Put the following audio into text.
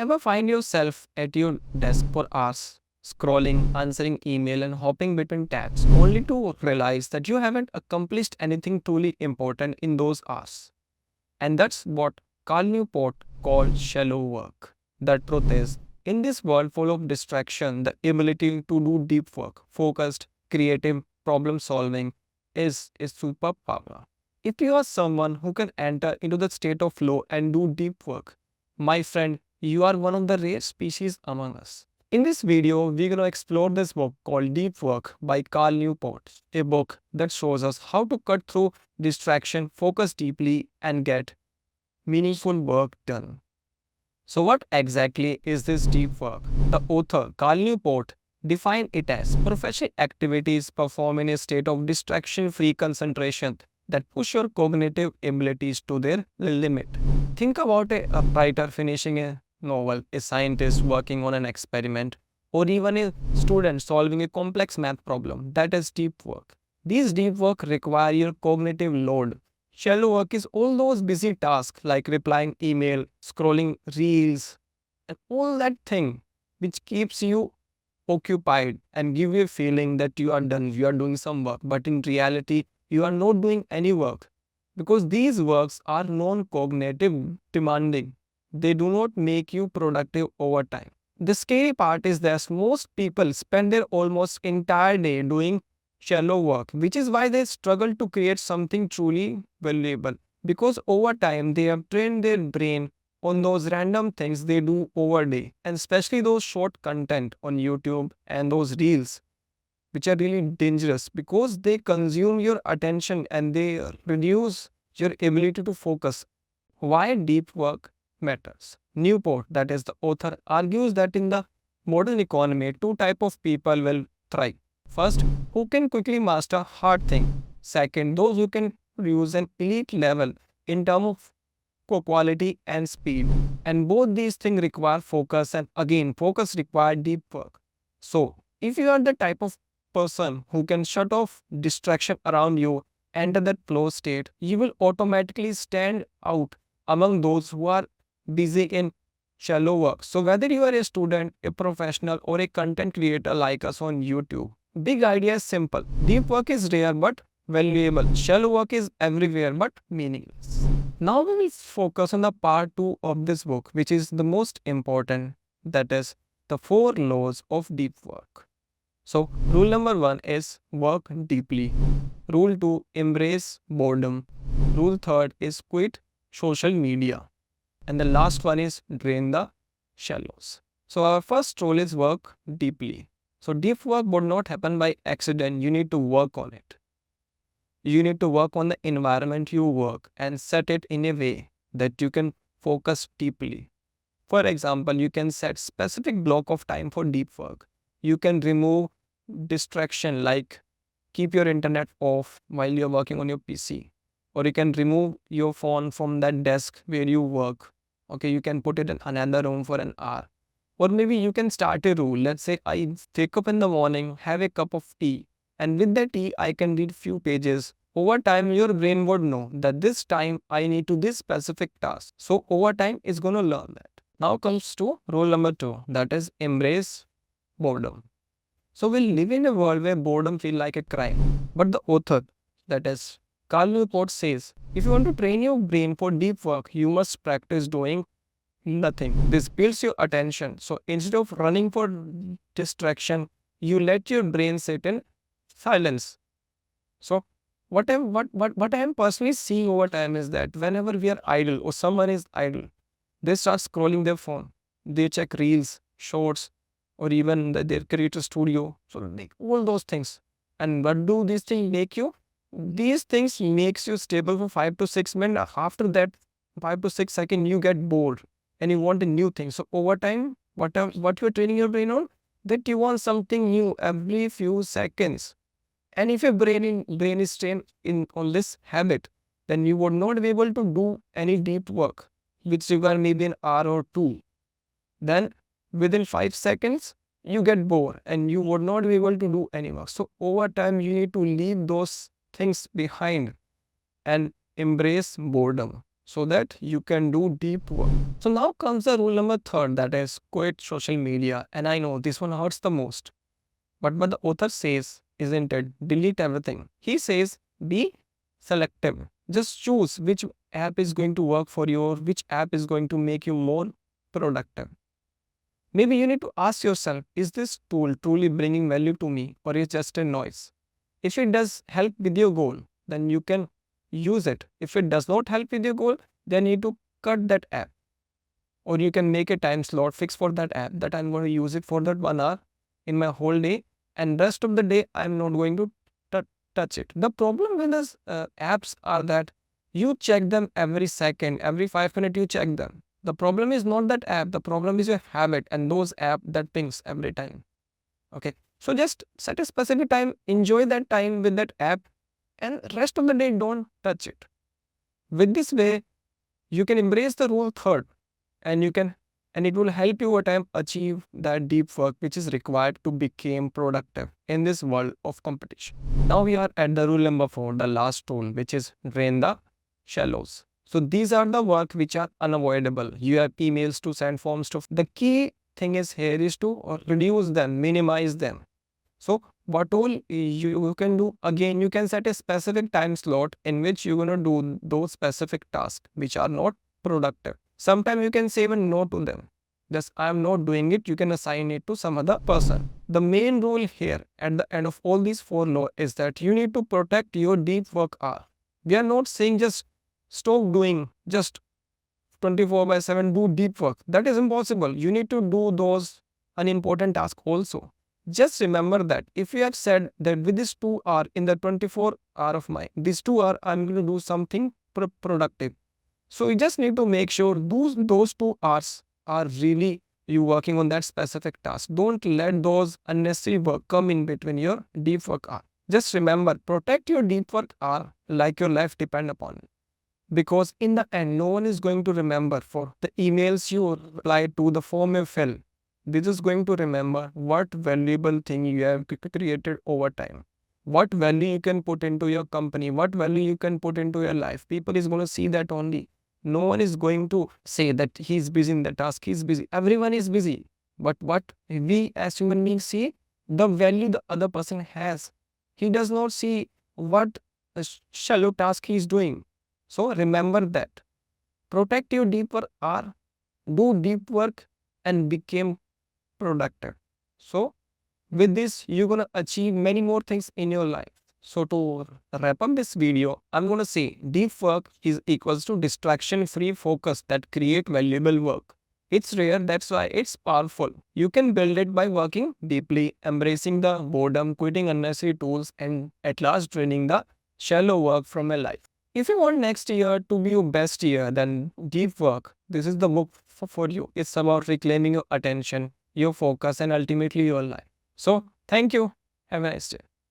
Ever find yourself at your desk for hours, scrolling, answering email and hopping between tabs, only to realize that you haven't accomplished anything truly important in those hours? And that's what Cal Newport called shallow work. The truth is, in this world full of distraction, the ability to do deep work, focused, creative problem solving is a superpower. If you are someone who can enter into the state of flow and do deep work, my friend, you are one of the rare species among us. In this video, we're going to explore this book called Deep Work by Cal Newport, a book that shows us how to cut through distraction, focus deeply, and get meaningful work done. So what exactly is this deep work? The author, Cal Newport, defined it as professional activities performed in a state of distraction-free concentration that push your cognitive abilities to their limit. Think about a writer finishing a novel, a scientist working on an experiment, or even a student solving a complex math problem. That is deep work. These deep work require your cognitive load. Shallow work is all those busy tasks like replying email, scrolling reels, and all that thing which keeps you occupied and give you a feeling that you are done, you are doing some work, but in reality, you are not doing any work because these works are non-cognitive demanding. They do not make you productive over time. The scary part is that most people spend their almost entire day doing shallow work, which is why they struggle to create something truly valuable. Because over time, they have trained their brain on those random things they do over day, and especially those short content on YouTube and those reels, which are really dangerous because they consume your attention and they reduce your ability to focus. Why deep work matters? Newport, that is the author, argues that in the modern economy, two types of people will thrive. First, who can quickly master hard thing. Second, those who can use an elite level in terms of quality and speed. And both these things require focus, and again, focus requires deep work. So, if you are the type of person who can shut off distraction around you, enter that flow state, you will automatically stand out among those who are busy in shallow work. So whether you are a student, a professional, or a content creator like us on YouTube, big idea is simple. Deep work is rare but valuable. Shallow work is everywhere but meaningless. Now we will focus on the part 2 of this book, which is the most important, that is the 4 laws of deep work. So rule number 1 is work deeply. Rule 2, embrace boredom. Rule 3 is quit social media. And the last one is drain the shallows. So our first rule is work deeply. So deep work would not happen by accident. You need to work on it. You need to work on the environment you work and set it in a way that you can focus deeply. For example, you can set specific block of time for deep work. You can remove distraction like keep your internet off while you're working on your PC. Or you can remove your phone from that desk where you work. Okay, you can put it in another room for an hour. Or maybe you can start a rule. Let's say I wake up in the morning, have a cup of tea, and with the tea, I can read few pages. Over time, your brain would know that this time I need to this specific task. So over time, it's going to learn that. Now comes to rule number 2, that is embrace boredom. So we live in a world where boredom feels like a crime. But the author, that is Cal Newport, says, if you want to train your brain for deep work, you must practice doing nothing. This builds your attention. So instead of running for distraction, you let your brain sit in silence. So what I am personally seeing over time is that whenever we are idle or someone is idle, they start scrolling their phone. They check reels, shorts, or even their creator studio. So like all those things. And what do these things make you? These things makes you stable for 5 to 6 minutes. After that 5 to 6 seconds, you get bored and you want a new thing. So over time, what you're training your brain on, that you want something new every few seconds. And if your brain is trained in on this habit, then you would not be able to do any deep work, which require maybe an hour or two. Then within 5 seconds, you get bored and you would not be able to do any work. So over time, you need to leave those things behind and embrace boredom. so that you can do deep work. So now comes the rule number third, that is quit social media. And I know this one hurts the most. But what the author says, isn't it? Delete everything. He says be selective. Just choose which app is going to work for you or which app is going to make you more productive. Maybe you need to ask yourself, is this tool truly bringing value to me or is it just a noise? If it does help with your goal, then you can use it. If it does not help with your goal, then you need to cut that app. Or you can make a time slot fix for that app that I'm going to use it for that 1 hour in my whole day, and rest of the day I'm not going to touch it. The problem with these apps are that you check them every second, every 5 minutes you check them. The problem is not that app, the problem is your habit and those app that pings every time. Okay, so just set a specific time, enjoy that time with that app, and rest of the day don't touch it. With this way, you can embrace the rule third, and it will help you over time achieve that deep work which is required to become productive in this world of competition. Now we are at the rule number 4, the last rule, which is drain the shallows. So these are the work which are unavoidable. You have emails to send, forms to. The key thing is here is to reduce them, minimize them. So what all you can do, again, you can set a specific time slot in which you're going to do those specific tasks which are not productive. Sometimes you can say even no to them. Just I'm not doing it, you can assign it to some other person. The main rule here at the end of all these 4 laws is that you need to protect your deep work hour. We are not saying just stop doing, just 24/7 do deep work. That is impossible. You need to do those unimportant tasks also. Just remember that if you have said that with this 2 hour in the 24 hour of mine, this 2 hour I'm going to do something productive. So you just need to make sure those 2 hours are really you working on that specific task. Don't let those unnecessary work come in between your deep work hour. Just remember, protect your deep work hour like your life depend upon it. Because in the end, no one is going to remember for the emails you reply to, the form you fill. This is going to remember what valuable thing you have created over time. What value you can put into your company, what value you can put into your life. People is going to see that only. No one is going to say that he's busy in the task, he's busy. Everyone is busy. But what we as human beings see, the value the other person has. He does not see what a shallow task he's doing. So remember that. Protect your deep work hour, do deep work and become productive. So with this, you're going to achieve many more things in your life. So to wrap up this video, I'm going to say deep work is equals to distraction-free focus that create valuable work. It's rare, that's why it's powerful. You can build it by working deeply, embracing the boredom, quitting unnecessary tools, and at last draining the shallow work from your life. If you want next year to be your best year, then deep work, this is the book for you. It's about reclaiming your attention, your focus, and ultimately your life. So, thank you. Have a nice day.